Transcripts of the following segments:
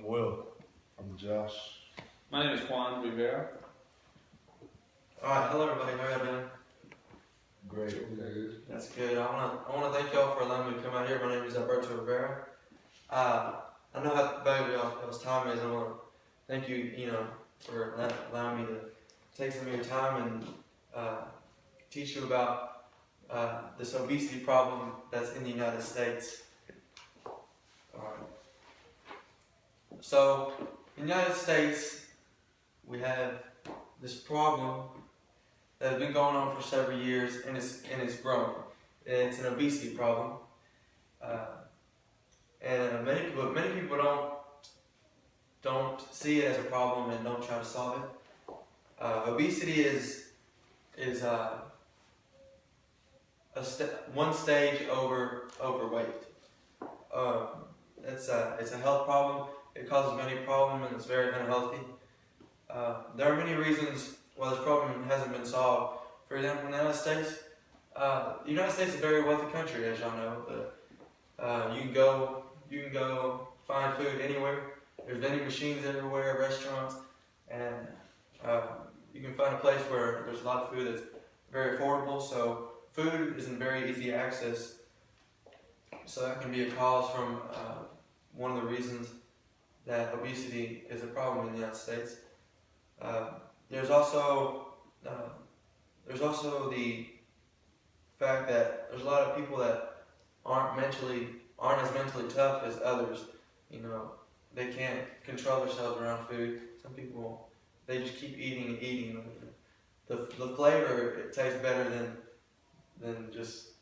I'm Will. I'm Josh. My name is Juan Rivera. Alright, hello everybody, how are you doing? Great. That's good. I wanna thank y'all for allowing me to come out here. My name is Alberto Rivera. I know how valuable y'all's time is, and I wanna thank you, for allowing me to take some of your time and teach you about this obesity problem that's in the United States. Alright. So, in the United States, we have this problem that has been going on for several years, and it's growing. It's an obesity problem, and many people don't see it as a problem and don't try to solve it. Obesity is one stage over overweight. It's a health problem. It causes many problems, and it's very unhealthy. There are many reasons why this problem hasn't been solved. For example, in the United States, is a very wealthy country, as y'all know. But you can go find food anywhere. There's vending machines everywhere, restaurants, and you can find a place where there's a lot of food that's very affordable. So food isn't very easy to access. So that can be a cause from one of the reasons that obesity is a problem in the United States. There's also the fact that there's a lot of people that aren't as mentally tough as others. They can't control themselves around food. Some people, they just keep eating and eating. The flavor, it tastes better than just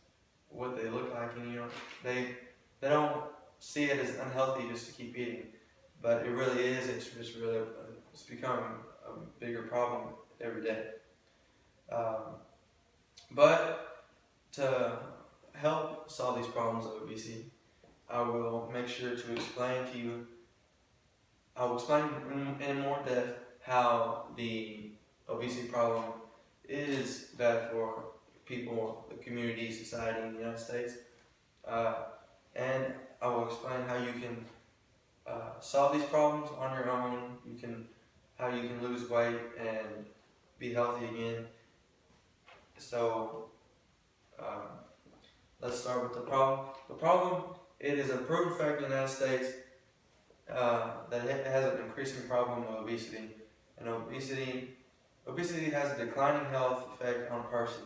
what they look like, and they don't see it as unhealthy just to keep eating, but it really is. It's becoming a bigger problem every day. But to help solve these problems of obesity, I will make sure to explain to you. I will explain in more depth how the obesity problem is bad for people, the community, society in the United States, and I will explain how you can solve these problems on your own. How you can lose weight and be healthy again. So let's start with the problem. The problem, it is a proven fact in the United States that it has an increasing problem of obesity. And obesity has a declining health effect on a person.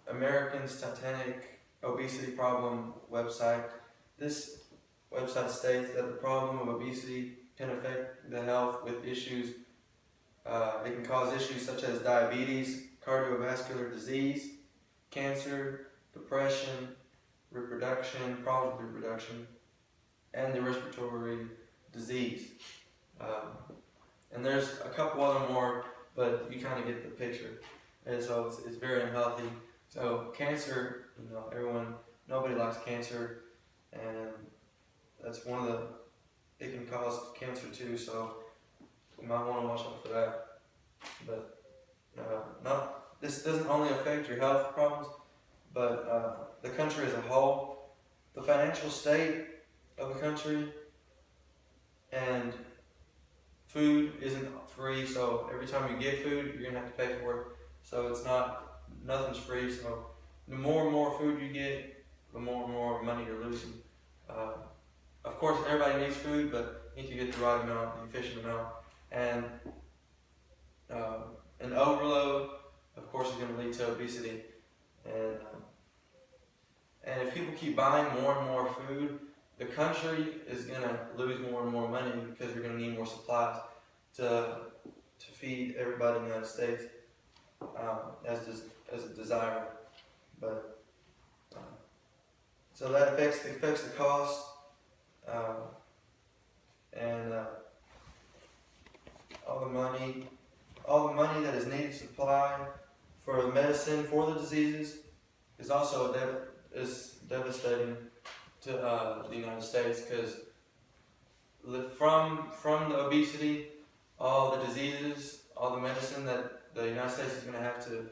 Americans Titanic Obesity Problem website. This website states that the problem of obesity can affect the health with issues. It can cause issues such as diabetes, cardiovascular disease, cancer, depression, problems with reproduction, and the respiratory disease. And there's a couple other more, but you kind of get the picture. And so it's very unhealthy. So cancer, nobody likes cancer, and that's it can cause cancer too, so you might want to watch out for that. But this doesn't only affect your health problems, but the country as a whole, the financial state of the country, and food isn't free, so every time you get food, you're gonna have to pay for it. So nothing's free, so the more and more food you get, the more and more money you're losing. Of course, everybody needs food, but you need to get the right amount, the efficient amount. And an overload, of course, is going to lead to obesity. And if people keep buying more and more food, the country is going to lose more and more money because we're going to need more supplies to feed everybody in the United States as a desire. But so that affects the cost. And all the money that is needed to supply for the medicine for the diseases is also devastating to the United States, because from the obesity, all the diseases, all the medicine that the United States is going to have to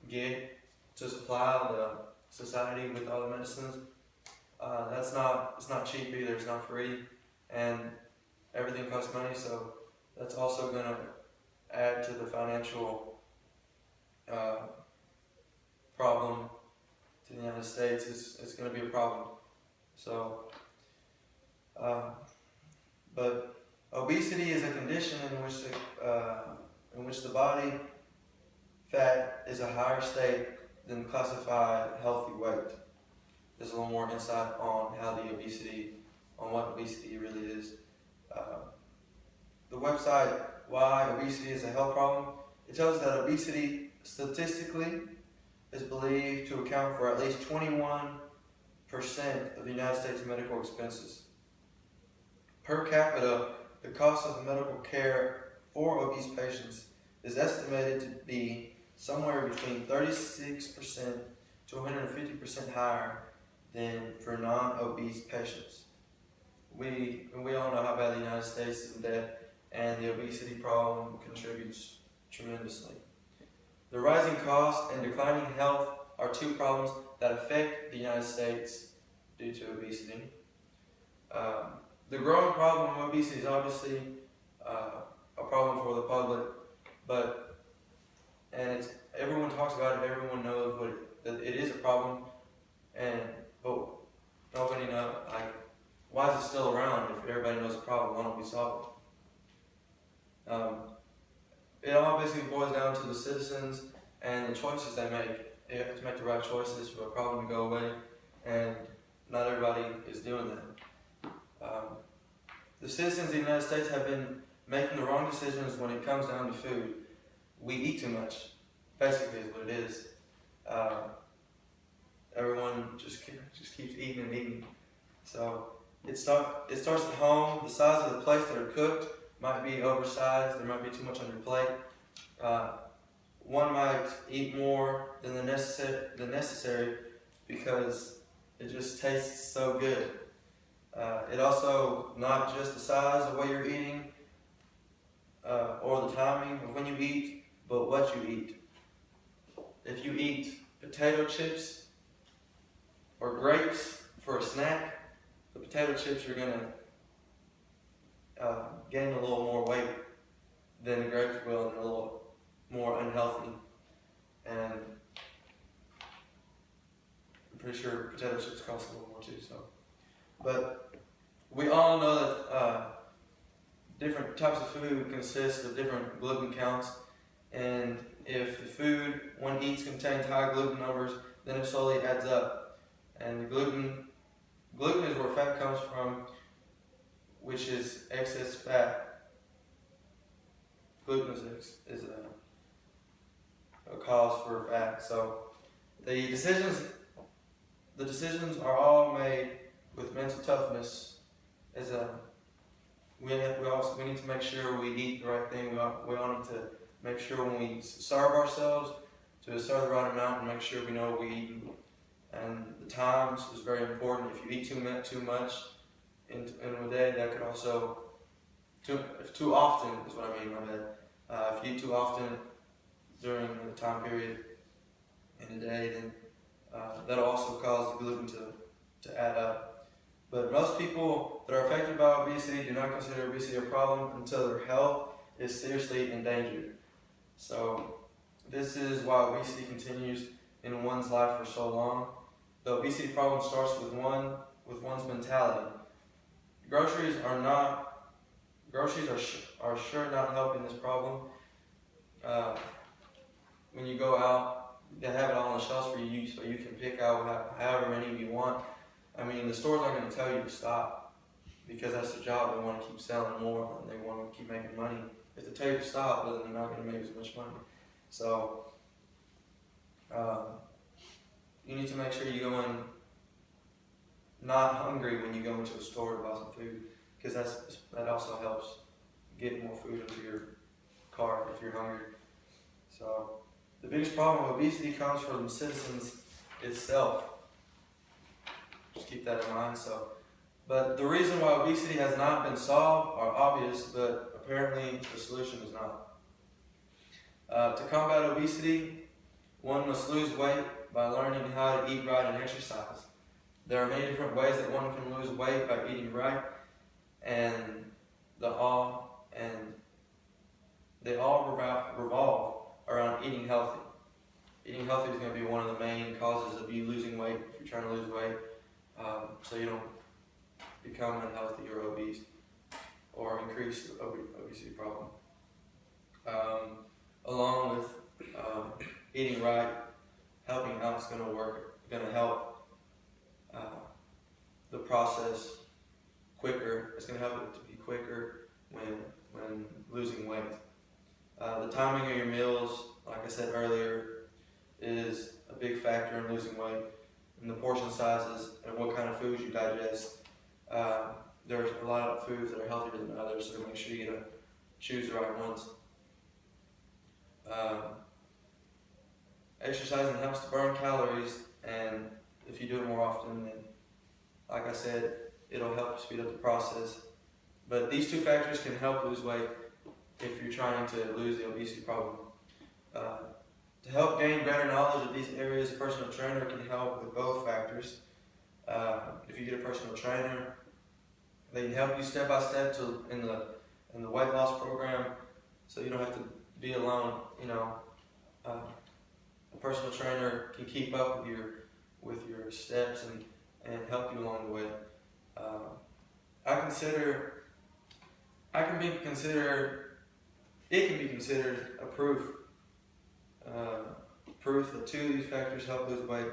get to supply the society with all the medicines. It's not cheap either. It's not free. and everything costs money, so that's also going to add to the financial problem to the United States. It's going to be a problem. So, but obesity is a condition in which the body fat is a higher state than classified healthy weight. There's a little more insight on what obesity really is. The website Why Obesity is a Health Problem, it tells us that obesity statistically is believed to account for at least 21% of the United States medical expenses. Per capita, the cost of medical care for obese patients is estimated to be somewhere between 36% to 150% higher than for non-obese patients. We all know how bad the United States is in debt, and the obesity problem contributes tremendously. The rising cost and declining health are two problems that affect the United States due to obesity. The growing problem of obesity is obviously a problem for the public, and everyone talks about it, everyone knows that it is a problem, but nobody knows, why is it still around if everybody knows the problem? Why don't we solve it? It all basically boils down to the citizens and the choices they make. They have to make the right choices for a problem to go away, and not everybody is doing that. The citizens of the United States have been making the wrong decisions when it comes down to food. We eat too much, basically is what it is. Everyone just keeps eating and eating. So it starts at home. The size of the plates that are cooked might be oversized. There might be too much on your plate. One might eat more than the necessary because it just tastes so good. It also, not just the size of what you're eating or the timing of when you eat, but what you eat. If you eat potato chips or grapes for a snack, the potato chips are going to gain a little more weight than the grapes will, and a little more unhealthy. And I'm pretty sure potato chips cost a little more too. But we all know that different types of food consist of different gluten counts, and if the food one eats contains high gluten numbers, then it slowly adds up. And the gluten is where fat comes from, which is excess fat. Gluten is a cause for fat. So the decisions are all made with mental toughness. We need to make sure we eat the right thing. We all need to make sure when we serve ourselves to serve the right amount and make sure we know what we eat. And the times is very important. If you eat too much in a day, that could also too often is what I mean. My bad. If you eat too often during the time period in a day, then that'll also cause the gluten to add up. But most people that are affected by obesity do not consider obesity a problem until their health is seriously endangered. So this is why obesity continues in one's life for so long. The obesity problem starts with one's mentality. Groceries are sure not helping this problem. When you go out, they have it all on the shelves for you, so you can pick out however many you want. I mean, the stores aren't going to tell you to stop because that's their job. They want to keep selling more and they want to keep making money. If they tell you to stop, then they're not going to make as much money. So you need to make sure you go in not hungry when you go into a store to buy some food, because that also helps get more food into your cart if you're hungry. So the biggest problem with obesity comes from the citizens itself. Just keep that in mind. But the reason why obesity has not been solved are obvious, but apparently the solution is not. To combat obesity, one must lose weight by learning how to eat right and exercise. There are many different ways that one can lose weight by eating right. and they all revolve around eating healthy. Eating healthy is going to be one of the main causes of you losing weight if you're trying to lose weight, so you don't become unhealthy or obese or increase the obesity problem. Along with eating right, helping out is going to help the process quicker. It's going to help it to be quicker when losing weight. The timing of your meals, like I said earlier, is a big factor in losing weight, and the portion sizes and what kind of foods you digest. There's a lot of foods that are healthier than others, so make sure you choose the right ones. Exercising helps to burn calories, and if you do it more often, then, like I said, it'll help speed up the process. But these two factors can help lose weight if you're trying to lose the obesity problem. To help gain better knowledge of these areas, a personal trainer can help with both factors. If you get a personal trainer, they can help you step by step in the weight loss program, so you don't have to be alone. A personal trainer can keep up with your steps and help you along the way. It can be considered a proof that two of these factors help lose weight.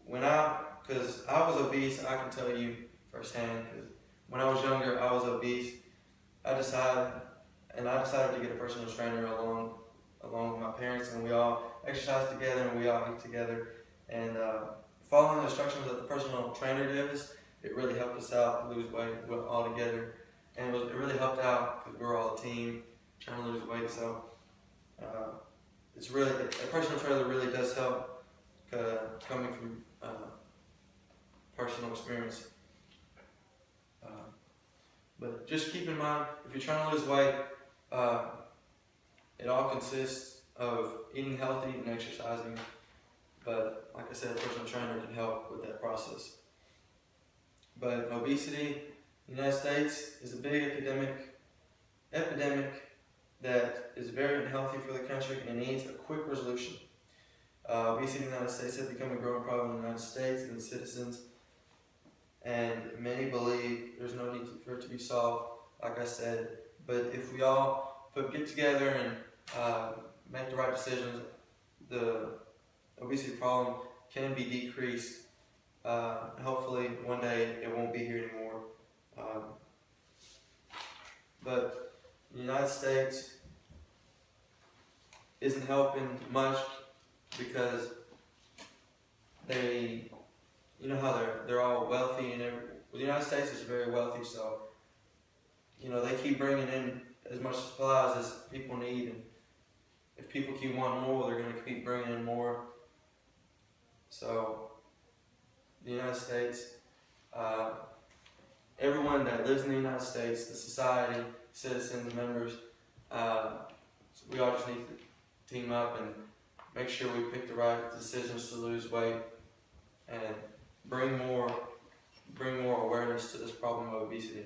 Because I was obese, I can tell you firsthand, because when I was younger, I was obese. I decided to get a personal trainer along with my parents, and we all exercise together and we all eat together. And following the instructions that the personal trainer gave us, it really helped us out to lose weight all together. And it really helped out because we were all a team trying to lose weight. So a personal trainer really does help, coming from personal experience. But just keep in mind, if you're trying to lose weight, it all consists of eating healthy and exercising. But like I said, a personal trainer can help with that process. But obesity in the United States is a big epidemic that is very unhealthy for the country and needs a quick resolution. Obesity in the United States has become a growing problem in the United States and its citizens, and many believe there's no need for it to be solved, like I said. But if we all get together and make the right decisions, the obesity problem can be decreased. Hopefully one day it won't be here anymore. But the United States isn't helping much because how they're all wealthy, and the United States is very wealthy, so they keep bringing in as much supplies as people need, and if people keep wanting more, they're going to keep bringing in more. So the United States, everyone that lives in the United States, the society, citizens, members, so we all just need to team up and make sure we pick the right decisions to lose weight and bring more awareness to this problem of obesity.